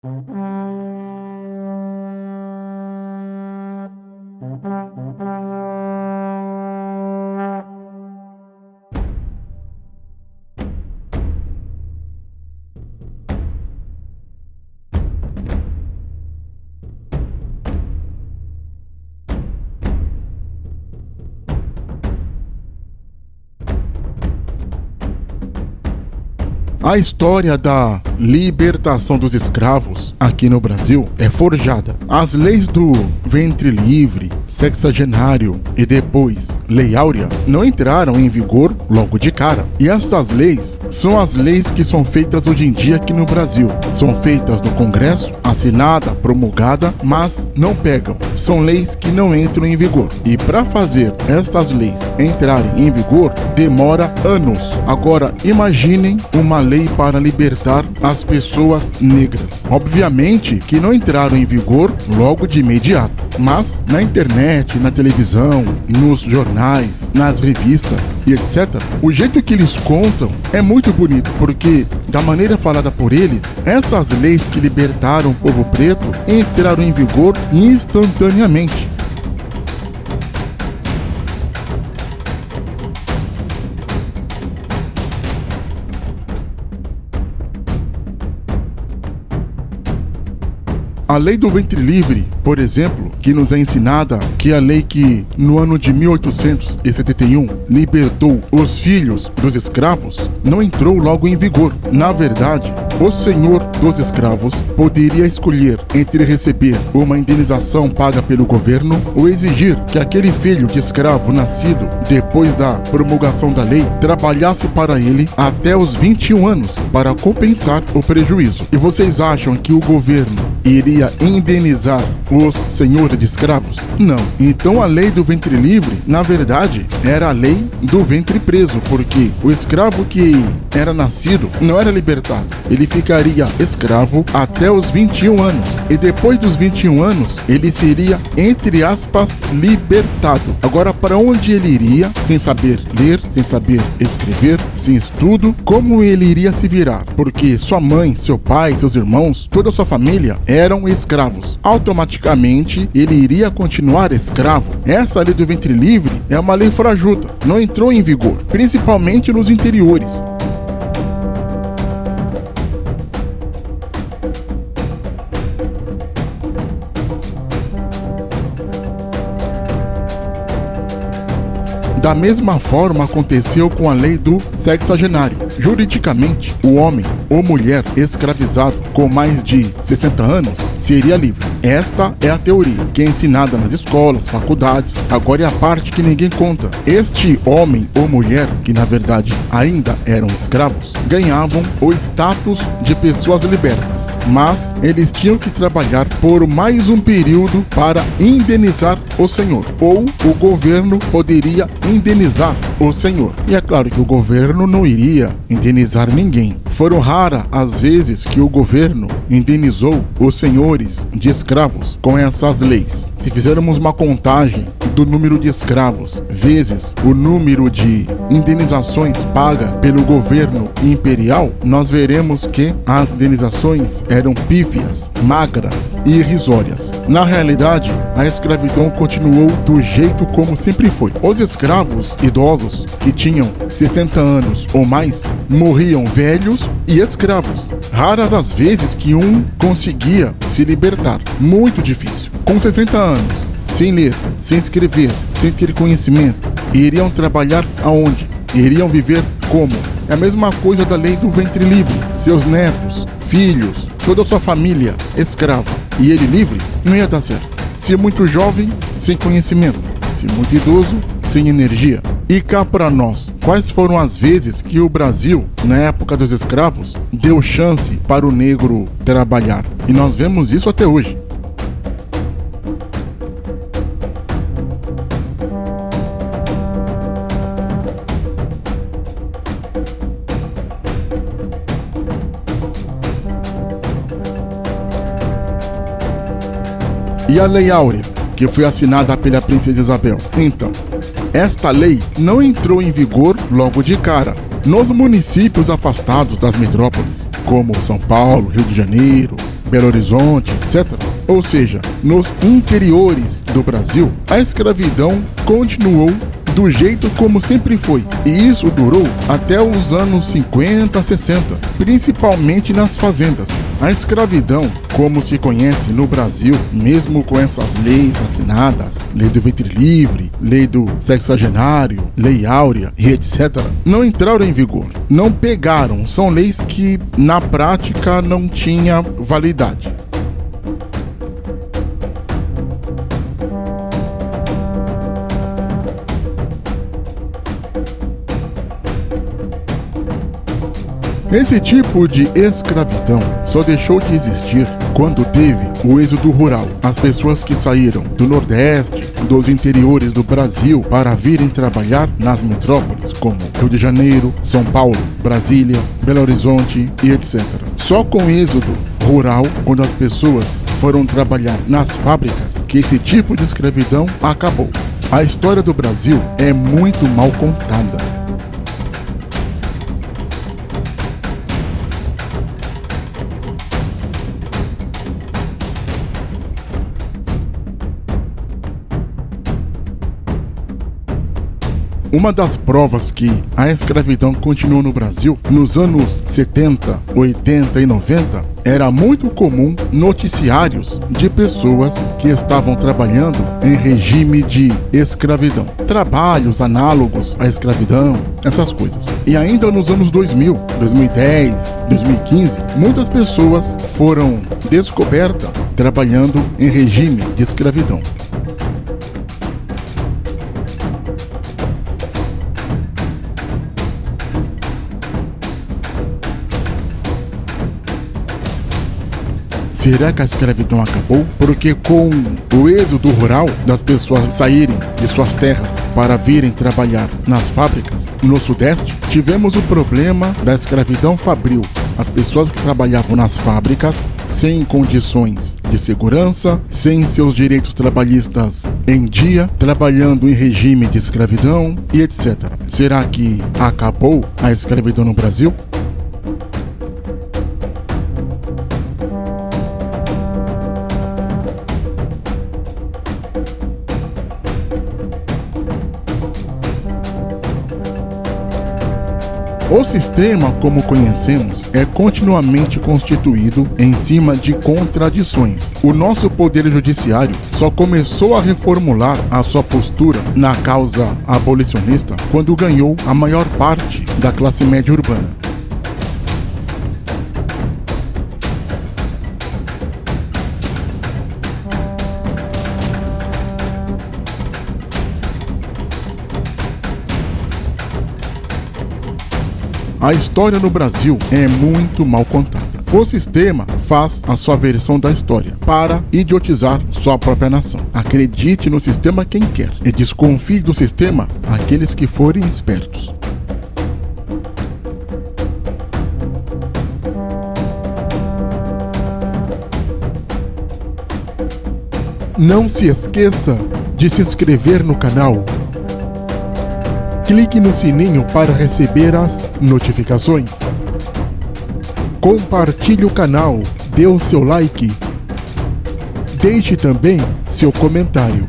A história da libertação dos escravos aqui no Brasil é forjada. As leis do ventre livre, sexagenário e depois Lei Áurea não entraram em vigor logo de cara. E essas leis são as leis que são feitas hoje em dia aqui no Brasil. São feitas no Congresso, assinada, promulgada, mas não pegam. São leis que não entram em vigor. E para fazer estas leis entrarem em vigor, demora anos. Agora imaginem uma lei para libertar as pessoas negras. Obviamente que não entraram em vigor logo de imediato, mas na internet, na televisão, nos jornais, nas revistas e etc., o jeito que eles contam é muito bonito, porque da maneira falada por eles, essas leis que libertaram o povo preto entraram em vigor instantaneamente. A lei do ventre livre, por exemplo, que nos é ensinada, que é a lei que no ano de 1871 libertou os filhos dos escravos, não entrou logo em vigor. Na verdade, o senhor dos escravos poderia escolher entre receber uma indenização paga pelo governo ou exigir que aquele filho de escravo nascido depois da promulgação da lei trabalhasse para ele até os 21 anos para compensar o prejuízo. E vocês acham que o governo iria indenizar os senhores de escravos? Não. Então a lei do ventre livre, na verdade, era a lei do ventre preso, porque o escravo que era nascido não era libertado. Ele ficaria escravo até os 21 anos. E depois dos 21 anos, ele seria, entre aspas, libertado. Agora, para onde ele iria, sem saber ler, sem saber escrever, sem estudo, como ele iria se virar? Porque sua mãe, seu pai, seus irmãos, toda a sua família eram escravos. Automaticamente, ele iria continuar escravo. Essa lei do ventre livre é uma lei frajuta, não entrou em vigor, principalmente nos interiores. Da mesma forma aconteceu com a lei do sexagenário. Juridicamente, o homem ou mulher escravizado com mais de 60 anos seria livre. Esta é a teoria, que é ensinada nas escolas, faculdades. Agora é a parte que ninguém conta. Este homem ou mulher, que na verdade ainda eram escravos, ganhavam o status de pessoas libertas, mas eles tinham que trabalhar por mais um período para indenizar o senhor, ou o governo poderia indenizar o senhor. E é claro que o governo não iria indenizar ninguém. Foram raras as vezes que o governo indenizou os senhores de escravos com essas leis. Se fizermos uma contagem do número de escravos vezes o número de indenizações pagas pelo governo imperial, nós veremos que as indenizações eram pífias, magras e irrisórias. Na realidade, a escravidão continuou do jeito como sempre foi. Os escravos idosos que tinham 60 anos ou mais morriam velhos e escravos. Raras as vezes que um conseguia se libertar. Muito difícil. Com 60 anos, sem ler, sem escrever, sem ter conhecimento, iriam trabalhar aonde? Iriam viver como? É a mesma coisa da lei do ventre livre. Seus netos, filhos, toda a sua família escrava e ele livre, não ia dar certo. Se muito jovem, sem conhecimento. Se muito idoso, sem energia. E cá para nós, quais foram as vezes que o Brasil, na época dos escravos, deu chance para o negro trabalhar? E nós vemos isso até hoje. E a Lei Áurea, que foi assinada pela Princesa Isabel? Então, esta lei não entrou em vigor logo de cara. Nos municípios afastados das metrópoles, como São Paulo, Rio de Janeiro, Belo Horizonte, etc., ou seja, nos interiores do Brasil, a escravidão continuou do jeito como sempre foi, e isso durou até os anos 50, 60, principalmente nas fazendas. A escravidão, como se conhece no Brasil, mesmo com essas leis assinadas, lei do ventre livre, lei do sexagenário, lei áurea e etc., não entraram em vigor, não pegaram, são leis que na prática não tinham validade. Esse tipo de escravidão só deixou de existir quando teve o êxodo rural. As pessoas que saíram do Nordeste, dos interiores do Brasil para virem trabalhar nas metrópoles, como Rio de Janeiro, São Paulo, Brasília, Belo Horizonte e etc. Só com o êxodo rural, quando as pessoas foram trabalhar nas fábricas, que esse tipo de escravidão acabou. A história do Brasil é muito mal contada. Uma das provas que a escravidão continuou no Brasil, nos anos 70, 80 e 90, era muito comum noticiários de pessoas que estavam trabalhando em regime de escravidão. Trabalhos análogos à escravidão, essas coisas. E ainda nos anos 2000, 2010, 2015, muitas pessoas foram descobertas trabalhando em regime de escravidão. Será que a escravidão acabou? Porque com o êxodo rural, das pessoas saírem de suas terras para virem trabalhar nas fábricas no Sudeste, tivemos o problema da escravidão fabril. As pessoas que trabalhavam nas fábricas sem condições de segurança, sem seus direitos trabalhistas em dia, trabalhando em regime de escravidão e etc. Será que acabou a escravidão no Brasil? O sistema, como conhecemos, é continuamente constituído em cima de contradições. O nosso poder judiciário só começou a reformular a sua postura na causa abolicionista quando ganhou a maior parte da classe média urbana. A história no Brasil é muito mal contada. O sistema faz a sua versão da história para idiotizar sua própria nação. Acredite no sistema quem quer e desconfie do sistema aqueles que forem espertos. Não se esqueça de se inscrever no canal. Clique no sininho para receber as notificações. Compartilhe o canal, dê o seu like. Deixe também seu comentário.